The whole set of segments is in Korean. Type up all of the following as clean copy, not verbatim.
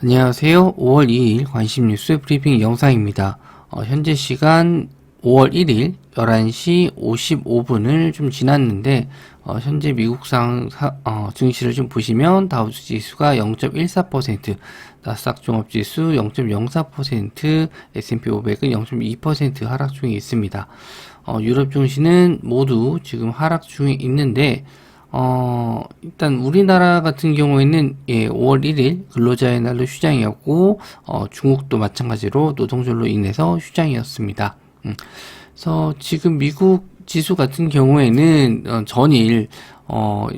안녕하세요. 5월 2일 관심 뉴스 브리핑 영상입니다. 현재 시간 5월 1일 11시 55분을 좀 지났는데, 현재 미국상 증시를 좀 보시면 다우지 지수가 0.14%, 나스닥 종합지수 0.04%, S&P 500은 0.2% 하락 중에 있습니다. 유럽 증시는 모두 지금 하락 중에 있는데, 일단 우리나라 같은 경우에는 5월 1일 근로자의 날로 휴장이었고, 중국도 마찬가지로 노동절로 인해서 휴장이었습니다. 그래서 지금 미국 지수 같은 경우에는 전일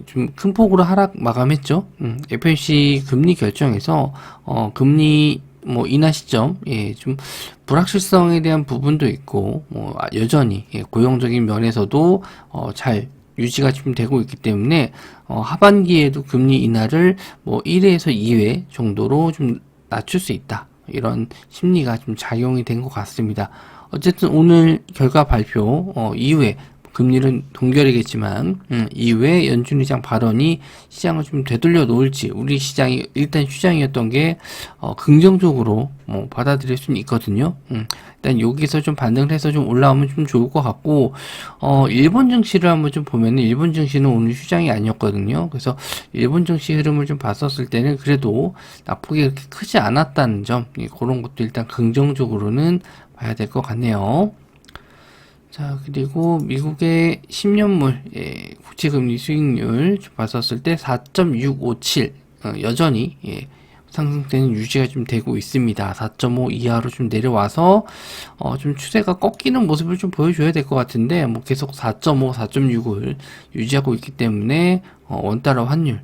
좀 큰 폭으로 하락 마감했죠. FOMC 금리 결정에서 금리 뭐 인하 시점, 좀 불확실성에 대한 부분도 있고, 여전히 고용적인 면에서도 잘 유지가 좀 되고 있기 때문에 하반기에도 금리 인하를 뭐 1회에서 2회 정도로 좀 낮출 수 있다, 이런 심리가 좀 작용이 된 것 같습니다. 어쨌든 오늘 결과 발표 이후에 금리는 동결이겠지만 이후에 연준 의장 발언이 시장을 좀 되돌려 놓을지, 우리 시장이 일단 휴장이었던 게 긍정적으로 받아들일 수는 있거든요. 일단 여기서 좀 반등을 해서 좀 올라오면 좀 좋을 것 같고, 일본 증시를 한번 좀 보면은 일본 증시는 오늘 휴장이 아니었거든요. 그래서 일본 증시 흐름을 좀 봤었을 때는 그래도 나쁘게 그렇게 크지 않았다는 점, 그런 것도 일단 긍정적으로는 봐야 될 것 같네요. 자, 그리고 미국의 10년물 국채금리 수익률 좀 봤었을 때 4.657, 여전히 상승세는 유지가 좀 되고 있습니다. 4.5 이하로 좀 내려와서 좀 추세가 꺾이는 모습을 좀 보여줘야 될 것 같은데, 뭐 계속 4.5, 4.6을 유지하고 있기 때문에 원달러 환율,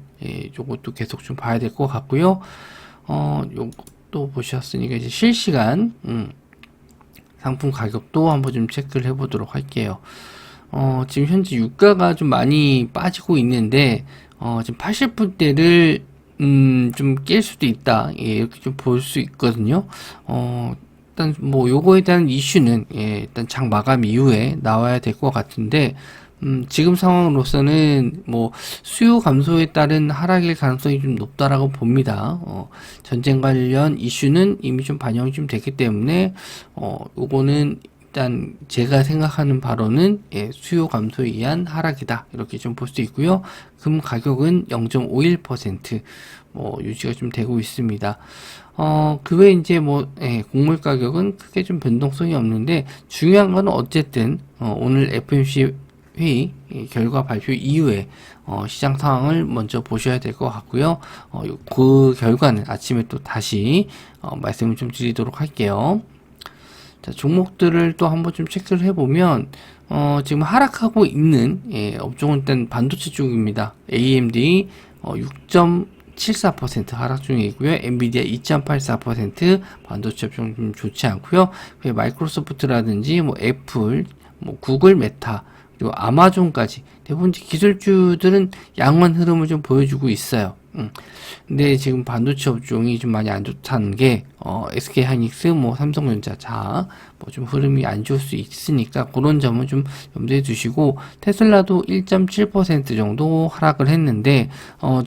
요것도 계속 좀 봐야 될 것 같고요. 요것도 보셨으니까 이제 실시간 상품 가격도 한번 좀 체크를 해보도록 할게요. 지금 현재 유가가 좀 많이 빠지고 있는데, 지금 80분대를 좀 깰 수도 있다, 이렇게 좀 볼 수 있거든요. 일단 뭐 요거에 대한 이슈는 일단 장 마감 이후에 나와야 될 것 같은데, 지금 상황으로서는 뭐 수요 감소에 따른 하락일 가능성이 좀 높다라고 봅니다. 전쟁 관련 이슈는 이미 좀 반영이 좀 됐기 때문에 요거는 일단 제가 생각하는 바로는 수요 감소에 의한 하락이다, 이렇게 좀 볼 수 있고요. 금 가격은 0.51% 유지가 좀 되고 있습니다. 그 외에 이제 곡물 가격은 크게 좀 변동성이 없는데, 중요한 건 어쨌든 오늘 FOMC 회의 결과 발표 이후에 시장 상황을 먼저 보셔야 될 것 같고요. 그 결과는 아침에 또 다시 말씀을 좀 드리도록 할게요. 자, 종목들을 또 한번 좀 체크를 해보면 지금 하락하고 있는 업종은 일단 반도체 쪽입니다. AMD 6.74% 하락 중이고요. 엔비디아 2.84%, 반도체 업종 좀 좋지 않고요. 마이크로소프트라든지 애플, 구글, 메타, 그리고 아마존까지 대부분 기술주들은 양호한 흐름을 좀 보여주고 있어요. 근데 지금 반도체 업종이 좀 많이 안 좋다는 게 SK 하이닉스, 삼성전자, 좀 흐름이 안 좋을 수 있으니까 그런 점은 좀 염두에 두시고, 테슬라도 1.7% 정도 하락을 했는데,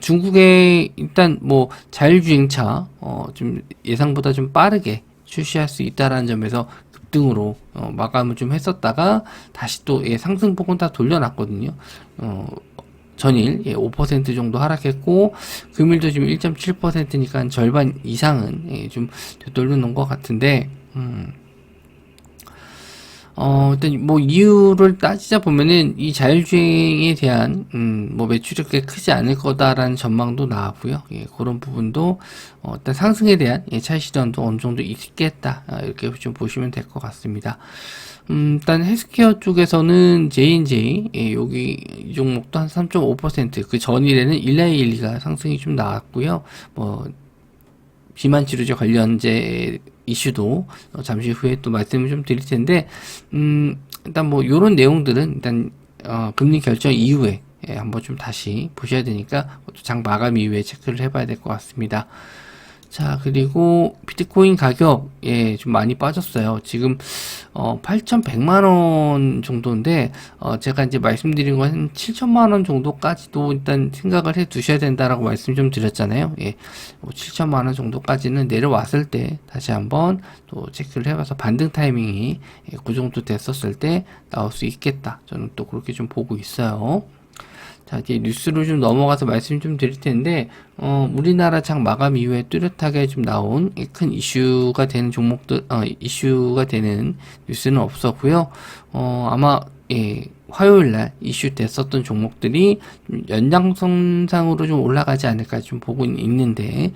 중국에 일단 자율주행차 좀 예상보다 좀 빠르게 출시할 수 있다라는 점에서 등으로 마감을 좀 했었다가 다시 또 상승폭은 다 돌려놨거든요. 전일 5% 정도 하락했고, 금일도 지금 1.7%니까 절반 이상은 좀 되돌려 놓은 것 같은데, 일단 이유를 따지자 보면은 이 자율주행에 대한 매출이 그렇게 크지 않을 거다라는 전망도 나왔고요. 그런 부분도 일단 상승에 대한 차익 실현도 어느 정도 있겠다, 이렇게 좀 보시면 될 것 같습니다. 일단 헬스케어 쪽에서는 J&J, 여기 이 종목도 한 3.5%, 그 전일에는 일라이일리가 상승이 좀 나왔고요. 비만 치료제 관련제 이슈도 잠시 후에 또 말씀을 좀 드릴 텐데, 일단 요런 내용들은 일단 금리 결정 이후에 한번 좀 다시 보셔야 되니까 장 마감 이후에 체크를 해봐야 될 것 같습니다. 자, 그리고 비트코인 가격, 예, 좀 많이 빠졌어요. 지금, 8,100만 원 정도인데, 제가 이제 말씀드린 건 한 7천만 원 정도까지도 일단 생각을 해 두셔야 된다라고 말씀 좀 드렸잖아요. 예, 7천만 원 정도까지는 내려왔을 때 다시 한번 또 체크를 해봐서 반등 타이밍이 그 정도 됐었을 때 나올 수 있겠다. 저는 또 그렇게 좀 보고 있어요. 자, 이제 뉴스로 좀 넘어가서 말씀 좀 드릴 텐데, 우리나라 장 마감 이후에 뚜렷하게 좀 나온 큰 이슈가 되는 종목들, 이슈가 되는 뉴스는 없었고요. 아마, 예, 화요일 날 이슈 됐었던 종목들이 좀 연장선상으로 좀 올라가지 않을까 좀 보고 있는데,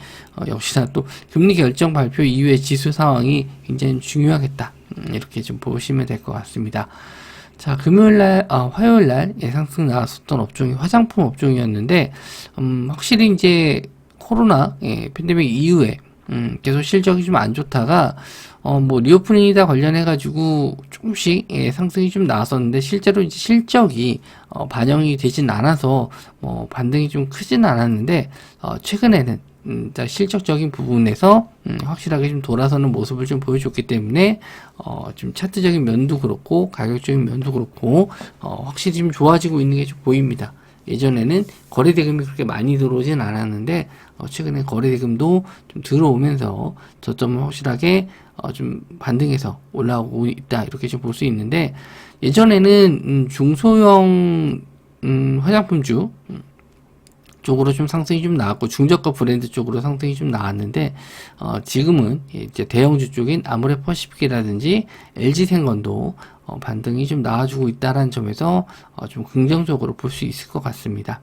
역시나 또 금리 결정 발표 이후에 지수 상황이 굉장히 중요하겠다. 이렇게 좀 보시면 될 것 같습니다. 자, 화요일 날 예상승 나왔었던 업종이 화장품 업종이었는데, 확실히 이제 코로나, 예, 팬데믹 이후에, 계속 실적이 좀 안 좋다가, 리오프닝이다 관련해가지고 조금씩, 예, 상승이 좀 나왔었는데, 실제로 이제 실적이, 반영이 되진 않아서, 반등이 좀 크진 않았는데, 최근에는 실적적인 부분에서 확실하게 좀 돌아서는 모습을 좀 보여줬기 때문에 좀 차트적인 면도 그렇고 가격적인 면도 그렇고 확실히 좀 좋아지고 있는 게 좀 보입니다. 예전에는 거래대금이 그렇게 많이 들어오진 않았는데 최근에 거래대금도 좀 들어오면서 저점을 확실하게 좀 반등해서 올라오고 있다, 이렇게 좀 볼 수 있는데, 예전에는 중소형 화장품주 쪽으로 좀 상승이 좀 나왔고 중저가 브랜드 쪽으로 상승이 좀 나왔는데, 지금은 이제 대형주 쪽인 아모레퍼시픽이라든지 LG생건도 반등이 좀 나와주고 있다라는 점에서 좀 긍정적으로 볼 수 있을 것 같습니다.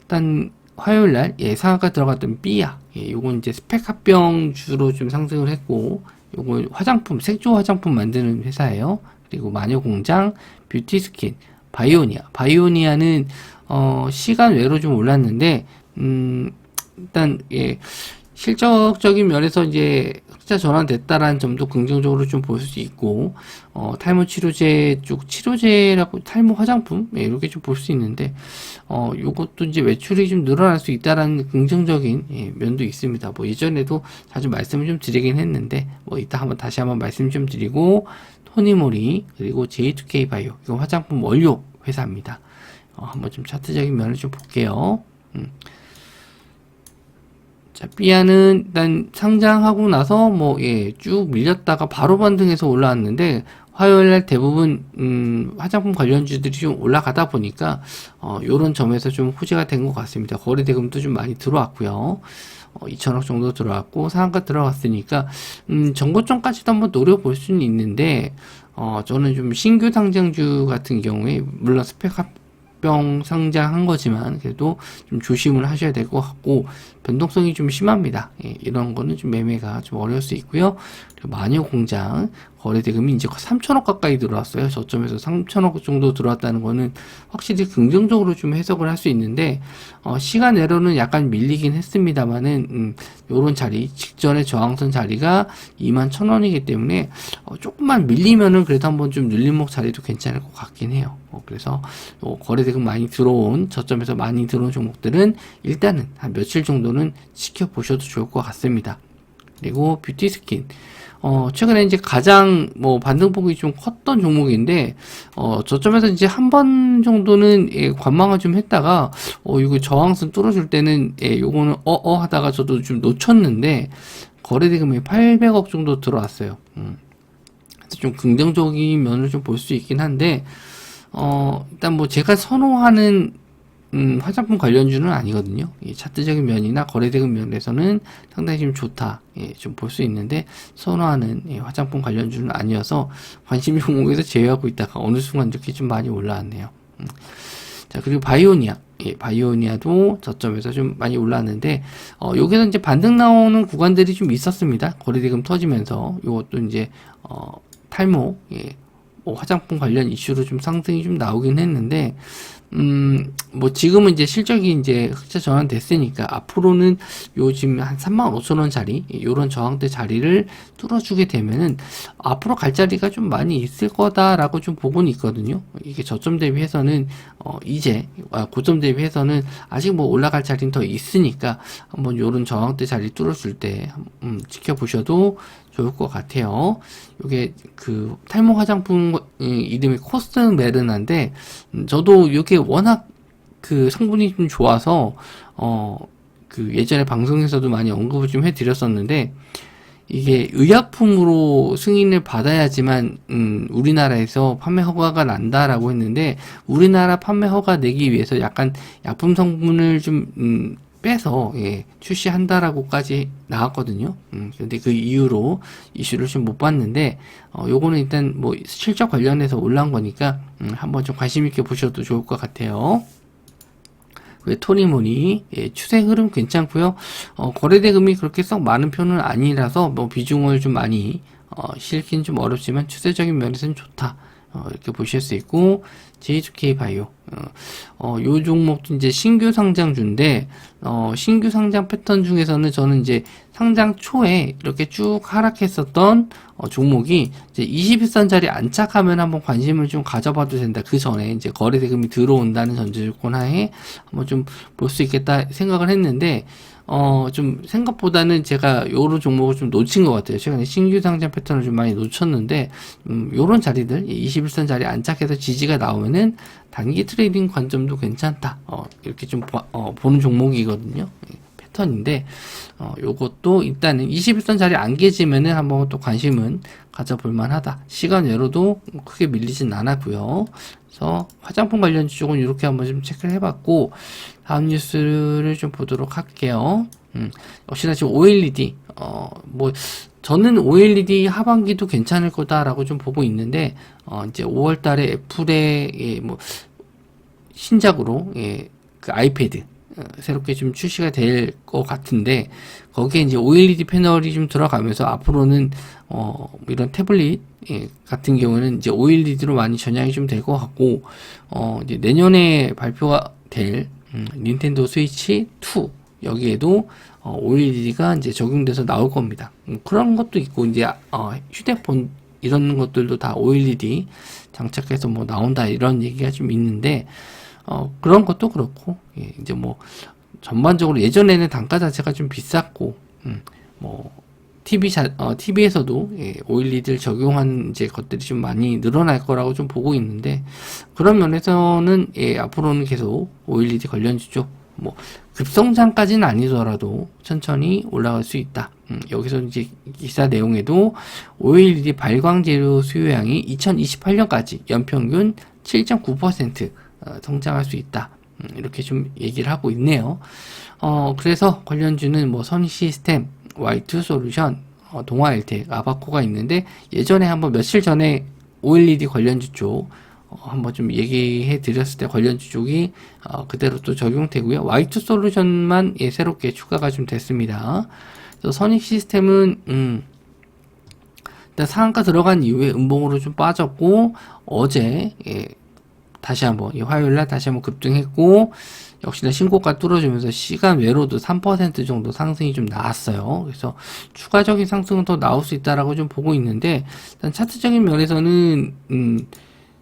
일단 화요일날 예상가 들어갔던 삐아, 요건 이제 스펙 합병주로 좀 상승을 했고, 요거 화장품, 색조 화장품 만드는 회사예요. 그리고 마녀공장, 뷰티스킨, 바이오니아는 시간 외로 좀 올랐는데, 일단, 예, 실적적인 면에서 이제 흑자 전환됐다라는 점도 긍정적으로 좀 볼 수 있고, 탈모 치료제 쪽, 치료제라고, 탈모 화장품? 예, 이렇게 좀 볼 수 있는데, 요것도 이제 매출이 좀 늘어날 수 있다라는 긍정적인, 예, 면도 있습니다. 예전에도 자주 말씀을 좀 드리긴 했는데, 이따 다시 한번 말씀 좀 드리고, 토니모리, 그리고 J2K 바이오, 이거 화장품 원료 회사입니다. 한번 좀 차트적인 면을 좀 볼게요. 자, 삐아는 일단 상장하고 나서 쭉 밀렸다가 바로 반등해서 올라왔는데, 화요일날 대부분 화장품 관련주들이 좀 올라가다 보니까 요런 점에서 좀 호재가 된 것 같습니다. 거래대금도 좀 많이 들어왔고요. 2천억 정도 들어왔고 상한가 들어갔으니까 전고점까지도 한번 노려볼 수는 있는데, 저는 좀 신규 상장주 같은 경우에 물론 스펙 합병 상장한 거지만 그래도 좀 조심을 하셔야 될 것 같고, 변동성이 좀 심합니다. 예, 이런 거는 좀 매매가 좀 어려울 수 있고요. 그리고 마녀공장 거래대금이 이제 3천억 가까이 들어왔어요. 저점에서 3천억 정도 들어왔다는 거는 확실히 긍정적으로 좀 해석을 할 수 있는데, 시간 외로는 약간 밀리긴 했습니다만은, 요런 자리, 직전의 저항선 자리가 21,000원이기 때문에, 조금만 밀리면은 그래도 한번 좀 눌림목 자리도 괜찮을 것 같긴 해요. 그래서, 거래대금 많이 들어온, 저점에서 많이 들어온 종목들은 일단은 한 며칠 정도는 지켜보셔도 좋을 것 같습니다. 그리고 뷰티스킨. 최근에 이제 가장 반등폭이 좀 컸던 종목인데, 저점에서 이제 한 번 정도는, 예, 관망을 좀 했다가, 이거 저항선 뚫어줄 때는, 예, 요거는 하다가 저도 좀 놓쳤는데, 거래대금이 800억 정도 들어왔어요. 그래서 좀 긍정적인 면을 좀 볼 수 있긴 한데, 일단 제가 선호하는 화장품 관련주는 아니거든요. 이 차트적인 면이나 거래대금 면에서는 상당히 좀 좋다, 예, 좀 볼 수 있는데, 선호하는, 예, 화장품 관련주는 아니어서 관심 종목에서 제외하고 있다가 어느 순간 이렇게 좀 많이 올라왔네요. 자, 그리고 바이오니아도 저점에서 좀 많이 올라왔는데, 여기서 이제 반등 나오는 구간들이 좀 있었습니다. 거래대금 터지면서 이것도 이제 탈모, 예, 화장품 관련 이슈로 좀 상승이 좀 나오긴 했는데, 뭐 지금은 이제 실적이 이제 흑자 전환됐으니까 앞으로는 요즘 한 35,000원짜리 요런 저항대 자리를 뚫어주게 되면은 앞으로 갈 자리가 좀 많이 있을 거다라고 좀 보고는 있거든요. 이게 저점 대비해서는 이제 고점 대비해서는 아직 뭐 올라갈 자리는 더 있으니까 한번 요런 저항대 자리 뚫어줄 때 지켜보셔도 좋을 것 같아요. 요게 그 탈모 화장품 이름이 코스메르나인데 저도 이게 워낙 그 성분이 좀 좋아서 그 예전에 방송에서도 많이 언급을 좀 해드렸었는데 이게 의약품으로 승인을 받아야지만 우리나라에서 판매 허가가 난다라고 했는데 우리나라 판매 허가 내기 위해서 약간 약품 성분을 좀 빼서 출시한다라고까지 나왔거든요. 근데 그 이후로 이슈를 좀 못 봤는데 요거는 일단 뭐 실적 관련해서 올라온 거니까 한번 좀 관심 있게 보셔도 좋을 것 같아요. 토니모니 추세 흐름 괜찮고요. 거래대금이 그렇게 썩 많은 편은 아니라서 뭐 비중을 좀 많이 실긴 좀 어렵지만 추세적인 면에서는 좋다. 이렇게 보실 수 있고 J2K 바이오 요 종목도 이제 신규 상장주인데 신규 상장 패턴 중에서는 저는 이제 상장 초에 이렇게 쭉 하락했었던 종목이 이제 21선짜리 안착하면 한번 관심을 좀 가져봐도 된다. 그 전에 이제 거래 대금이 들어온다는 전제 조건 하에 한번 좀 볼 수 있겠다 생각을 했는데 좀 생각보다는 제가 요런 종목을 좀 놓친 것 같아요. 최근에 신규 상장 패턴을 좀 많이 놓쳤는데 요런 자리들 21선 자리 안착해서 지지가 나오면은 단기 트레이딩 관점도 괜찮다. 이렇게 좀 보는 종목이거든요. 패턴인데 요것도 일단은 21선 자리 안 깨지면은 한번 또 관심은 가져볼 만하다. 시간 외로도 크게 밀리진 않았고요. 그래서 화장품 관련 쪽은 이렇게 한번 좀 체크를 해봤고 다음 뉴스를 좀 보도록 할게요. 역시나 지금 OLED 뭐 저는 OLED 하반기도 괜찮을 거다라고 좀 보고 있는데 이제 5월달에 애플의 뭐 신작으로 그 아이패드 새롭게 좀 출시가 될 것 같은데 거기에 이제 OLED 패널이 좀 들어가면서 앞으로는 이런 태블릿 같은 경우는 이제 OLED로 많이 전향이 좀 될 것 같고 이제 내년에 발표가 될 닌텐도 스위치 2 여기에도 OLED가 이제 적용돼서 나올 겁니다. 그런 것도 있고 이제 휴대폰 이런 것들도 다 OLED 장착해서 뭐 나온다 이런 얘기가 좀 있는데 그런 것도 그렇고 이제 뭐 전반적으로 예전에는 단가 자체가 좀 비쌌고 뭐 TV에서도 OLED를 적용한 이제 것들이 좀 많이 늘어날 거라고 좀 보고 있는데 그런 면에서는 앞으로는 계속 OLED 관련주죠. 뭐 급성장까지는 아니더라도 천천히 올라갈 수 있다. 여기서 이제 기사 내용에도 OLED 발광 재료 수요량이 2028년까지 연평균 7.9% 성장할 수 있다. 이렇게 좀 얘기를 하고 있네요. 그래서 관련주는 뭐 선시스템, Y2 솔루션, 동아 엘텍, 아바코가 있는데 예전에 한번 며칠 전에 OLED 관련주 쪽 한번 좀 얘기해 드렸을 때 관련주 쪽이 그대로 또 적용되고요. Y2 솔루션만 새롭게 추가가 좀 됐습니다. 그래서 선익 시스템은 일단 상한가 들어간 이후에 음봉으로 좀 빠졌고 어제 다시 한번 화요일날 다시 한번 급등했고 역시나 신고가 뚫어주면서 시간 외로도 3% 정도 상승이 좀 나왔어요. 그래서 추가적인 상승은 더 나올 수 있다라고 좀 보고 있는데 일단 차트적인 면에서는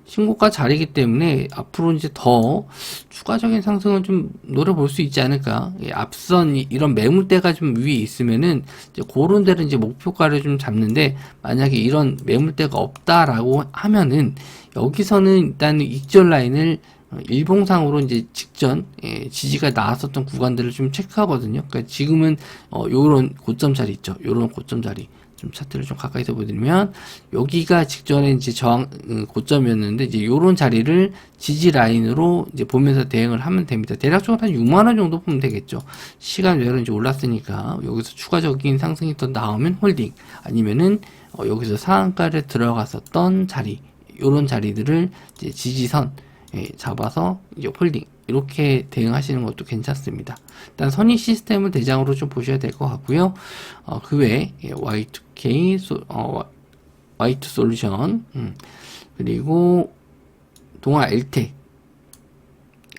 신고가 자리이기 때문에 앞으로 이제 더 추가적인 상승을 좀 노려볼 수 있지 않을까. 앞선 이런 매물대가 좀 위에 있으면은 이제 그런 데를 이제 목표가를 좀 잡는데 만약에 이런 매물대가 없다라고 하면은 여기서는 일단 익절 라인을 일봉상으로 이제 직전 지지가 나왔었던 구간들을 좀 체크하거든요. 그러니까 지금은 요런 고점 자리 있죠. 요런 고점 자리 좀 차트를 좀 가까이서 보여드리면 여기가 직전에 이제 저항 고점이었는데 이제 요런 자리를 지지 라인으로 이제 보면서 대응을 하면 됩니다. 대략적으로 한 6만 원 정도 보면 되겠죠. 시간 외로 이제 올랐으니까 여기서 추가적인 상승이 더 나오면 홀딩 아니면은 여기서 상한가를 들어갔었던 자리 요런 자리들을 이제 지지선 잡아서 이제 홀딩 이렇게 대응하시는 것도 괜찮습니다. 일단 선익 시스템을 대장으로 좀 보셔야 될 것 같고요. 그 외에 Y2 솔루션 그리고 동아 엘텍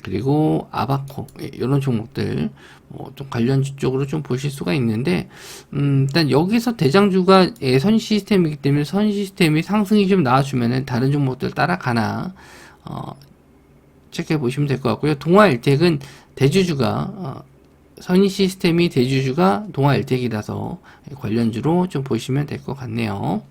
그리고 아바코 이런 종목들 좀 관련주 쪽으로 좀 보실 수가 있는데 일단 여기서 대장주가 선 시스템이기 때문에 선 시스템이 상승이 좀 나와주면은 다른 종목들 따라가나 체크해 보시면 될 것 같고요. 동아일텍은 대주주가 선희 시스템이 대주주가 동아일텍이라서 관련주로 좀 보시면 될 것 같네요.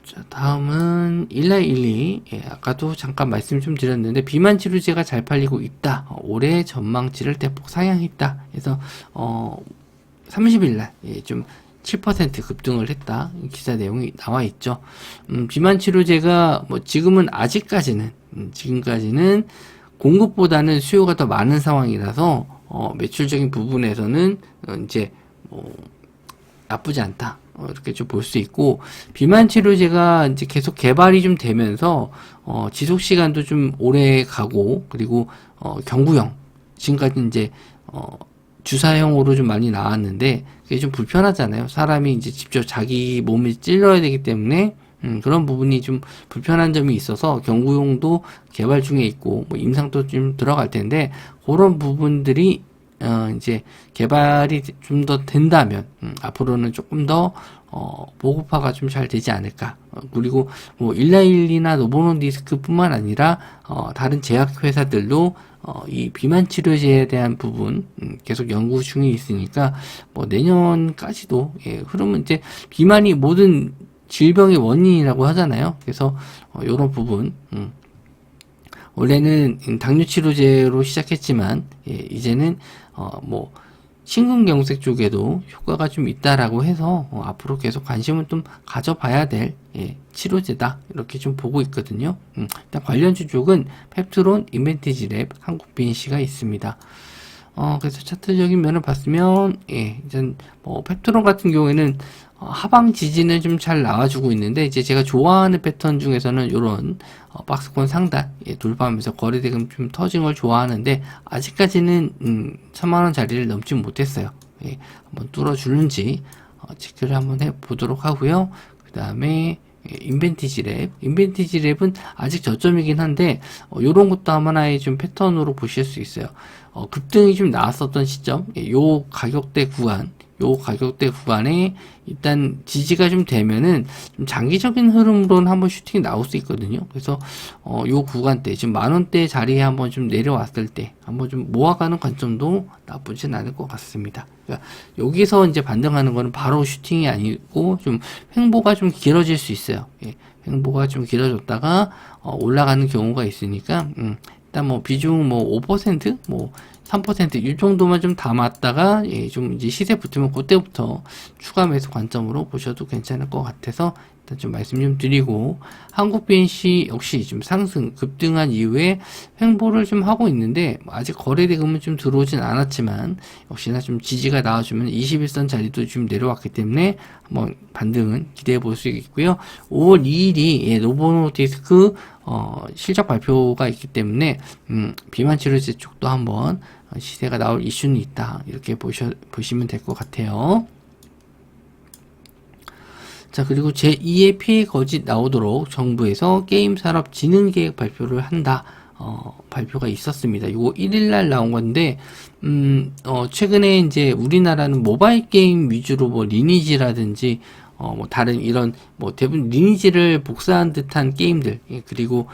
자, 다음은 1112. 아까도 잠깐 말씀 좀 드렸는데 비만 치료제가 잘 팔리고 있다. 올해 전망치를 대폭 상향했다. 그래서 30일 날 좀 7% 급등을 했다. 기사 내용이 나와 있죠. 비만 치료제가 뭐 지금은 아직까지는 지금까지는 공급보다는 수요가 더 많은 상황이라서 매출적인 부분에서는 이제 나쁘지 않다. 이렇게 좀 볼 수 있고, 비만 치료제가 이제 계속 개발이 좀 되면서 지속 시간도 좀 오래 가고, 그리고 경구형 지금까지 이제 주사형으로 좀 많이 나왔는데 그게 좀 불편하잖아요. 사람이 이제 직접 자기 몸에 찔러야 되기 때문에 그런 부분이 좀 불편한 점이 있어서 경구용도 개발 중에 있고 뭐 임상도 좀 들어갈 텐데 그런 부분들이 이제 개발이 좀 더 된다면 앞으로는 조금 더 보급화가 좀 잘 되지 않을까. 그리고 뭐 일라일리나 노보노디스크뿐만 아니라 다른 제약회사들도 이 비만 치료제에 대한 부분 계속 연구 중에 있으니까 뭐 내년까지도 흐름은 이제 비만이 모든 질병의 원인이라고 하잖아요. 그래서 이런 부분 원래는 당뇨 치료제로 시작했지만 이제는 뭐 심근경색 쪽에도 효과가 좀 있다라고 해서 앞으로 계속 관심을 좀 가져봐야 될 치료제다 이렇게 좀 보고 있거든요. 일단 관련주 쪽은 펩트론, 인벤티지랩, 한국 BNC가 있습니다. 그래서 차트적인 면을 봤으면 이제 뭐 펩트론 같은 경우에는 하방 지지는 좀 잘 나와주고 있는데 이제 제가 좋아하는 패턴 중에서는 이런 박스권 상단 돌파하면서 거래대금 좀 터진 걸 좋아하는데 아직까지는 1000만원 자리를 넘지 못했어요. 한번 뚫어주는지 체크를 한번 해보도록 하고요. 그 다음에 인벤티지랩은 아직 저점이긴 한데 요런 것도 하나의 좀 패턴으로 보실 수 있어요. 급등이 좀 나왔었던 시점 요 가격대 구간에 일단 지지가 좀 되면은 좀 장기적인 흐름으로는 한번 슈팅이 나올 수 있거든요. 그래서 요 구간대 지금 만원대 자리에 한번 좀 내려왔을 때 한번 좀 모아가는 관점도 나쁘진 않을 것 같습니다. 그러니까 여기서 이제 반등하는 거는 바로 슈팅이 아니고 좀 횡보가 좀 길어질 수 있어요. 횡보가 좀 길어졌다가 올라가는 경우가 있으니까 일단 뭐 비중 뭐 5%, 뭐 3%이 정도만 좀 담았다가 좀 이제 시세 붙으면 그때부터 추가 매수 관점으로 보셔도 괜찮을 것 같아서 일단 좀 말씀 좀 드리고 한국 BNC 역시 좀 상승 급등한 이후에 횡보를 좀 하고 있는데 아직 거래대금은 좀 들어오진 않았지만 역시나 좀 지지가 나와주면 21선 자리도 좀 내려왔기 때문에 한번 반등은 기대해 볼 수 있고요. 5월 2일이 노보노디스크 실적 발표가 있기 때문에 비만 치료제 쪽도 한번 시세가 나올 이슈는 있다 이렇게 보시면 될 것 같아요. 자, 그리고 제2의 피해 거짓 나오도록 정부에서 게임 산업 진흥 계획 발표를 한다. 발표가 있었습니다. 요거 1일날 나온 건데, 최근에 이제 우리나라는 모바일 게임 위주로 뭐 리니지라든지, 뭐 다른 이런 뭐 대부분 리니지를 복사한 듯한 게임들, 그리고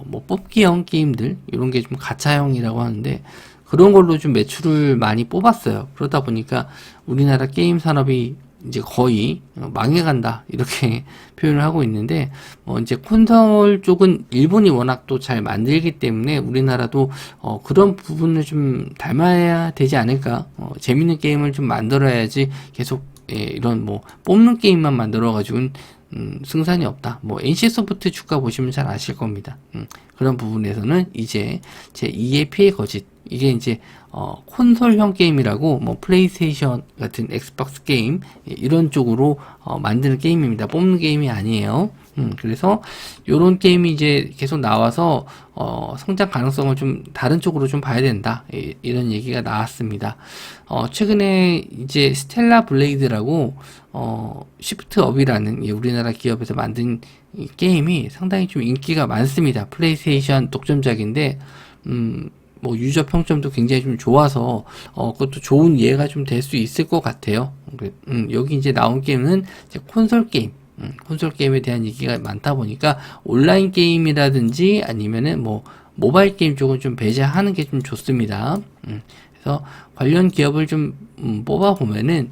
뭐 뽑기형 게임들, 이런 게 좀 가차형이라고 하는데, 그런 걸로 좀 매출을 많이 뽑았어요. 그러다 보니까 우리나라 게임 산업이 이제 거의 망해간다 이렇게 표현을 하고 있는데 이제 콘솔 쪽은 일본이 워낙 또 잘 만들기 때문에 우리나라도 그런 부분을 좀 닮아야 되지 않을까. 재밌는 게임을 좀 만들어야지 계속 이런 뭐 뽑는 게임만 만들어 가지고는 승산이 없다. 뭐 NC소프트 주가 보시면 잘 아실 겁니다. 그런 부분에서는 이제 제 2의 피해 거짓 이게 이제 콘솔형 게임이라고 뭐 플레이스테이션 같은 엑스박스 게임 이런 쪽으로 만드는 게임입니다. 뽑는 게임이 아니에요. 그래서 요런 게임이 이제 계속 나와서 성장 가능성을 좀 다른 쪽으로 좀 봐야 된다. 이런 얘기가 나왔습니다. 최근에 이제 스텔라 블레이드라고 시프트 업이라는 우리나라 기업에서 만든 이 게임이 상당히 좀 인기가 많습니다. 플레이스테이션 독점작인데 뭐 유저 평점도 굉장히 좀 좋아서 그것도 좋은 예가 좀 될 수 있을 것 같아요. 여기 이제 나온 게임은 이제 콘솔 게임. 콘솔 게임에 대한 얘기가 많다 보니까 온라인 게임이라든지 아니면은 뭐 모바일 게임 쪽은 좀 배제하는 게 좀 좋습니다. 그래서 관련 기업을 좀 뽑아 보면은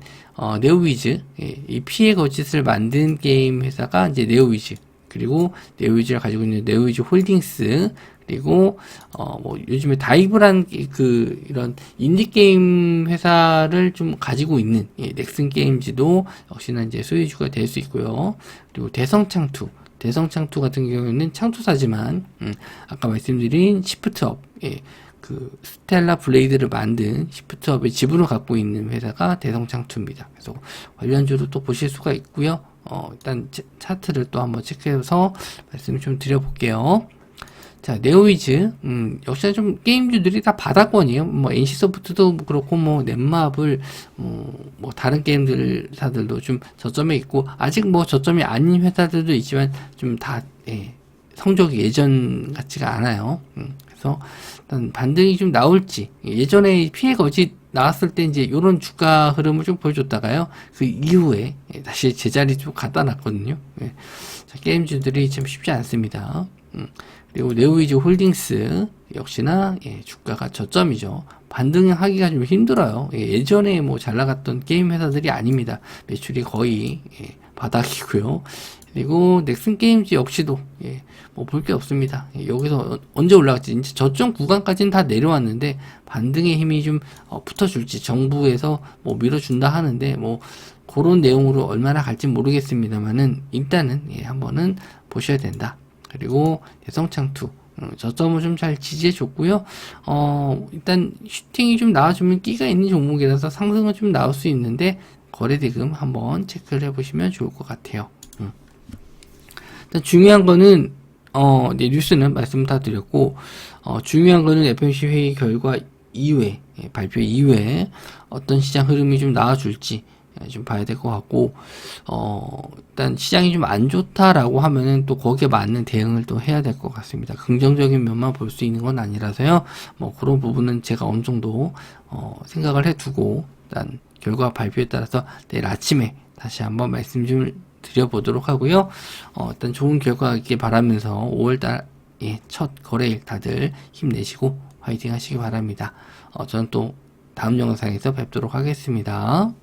네오위즈, 이 피해 거짓을 만든 게임 회사가 이제 네오위즈, 그리고 네오위즈를 가지고 있는 네오위즈 홀딩스, 그리고 뭐 요즘에 다이브란 이런 인디 게임 회사를 좀 가지고 있는 넥슨 게임즈도 역시나 이제 소유주가 될 수 있고요. 그리고 대성창투 같은 경우에는 창투사지만 아까 말씀드린 시프트업, 그 스텔라 블레이드를 만든 시프트업의 지분을 갖고 있는 회사가 대성창투입니다. 그래서 관련주로 또 보실 수가 있고요. 일단 차트를 또 한번 체크해서 말씀을 좀 드려볼게요. 자, 네오위즈, 역시나 좀 게임주들이 다 바닥권이에요. 뭐, NC소프트도 그렇고, 뭐, 넷마블, 뭐, 다른 게임사들도 좀 저점에 있고, 아직 뭐, 저점이 아닌 회사들도 있지만, 좀 다, 성적이 예전 같지가 않아요. 그래서, 일단 반등이 좀 나올지, 예전에 피해 거짓 나왔을 때 이제 요런 주가 흐름을 좀 보여줬다가요. 그 이후에 다시 제자리 좀 갖다 놨거든요. 자, 게임주들이 참 쉽지 않습니다. 그리고 네오위즈 홀딩스 역시나 주가가 저점이죠. 반등하기가 좀 힘들어요. 예전에 뭐 잘 나갔던 게임 회사들이 아닙니다. 매출이 거의 바닥이고요. 그리고 넥슨 게임즈 역시도 뭐 볼 게 없습니다. 여기서 언제 올라갈지 이제 저점 구간까지는 다 내려왔는데 반등의 힘이 좀 붙어줄지 정부에서 뭐 밀어준다 하는데 뭐 그런 내용으로 얼마나 갈지 모르겠습니다만은 일단은 한번은 보셔야 된다. 그리고 대성창투 저점을 좀 잘 지지해 줬고요. 일단 슈팅이 좀 나와주면 끼가 있는 종목이라서 상승은 좀 나올 수 있는데 거래대금 한번 체크를 해보시면 좋을 것 같아요. 일단 중요한 거는 네, 뉴스는 말씀 다 드렸고 중요한 거는 FOMC 회의 결과 이외 발표 이외에 어떤 시장 흐름이 좀 나와줄지 좀 봐야 될 것 같고, 일단 시장이 좀 안 좋다라고 하면은 또 거기에 맞는 대응을 또 해야 될 것 같습니다. 긍정적인 면만 볼 수 있는 건 아니라서요. 뭐 그런 부분은 제가 어느 정도 생각을 해두고 일단 결과 발표에 따라서 내일 아침에 다시 한번 말씀 좀 드려보도록 하고요. 일단 좋은 결과 있길 바라면서 5월달 첫 거래일 다들 힘내시고 화이팅 하시기 바랍니다. 저는 또 다음 영상에서 뵙도록 하겠습니다.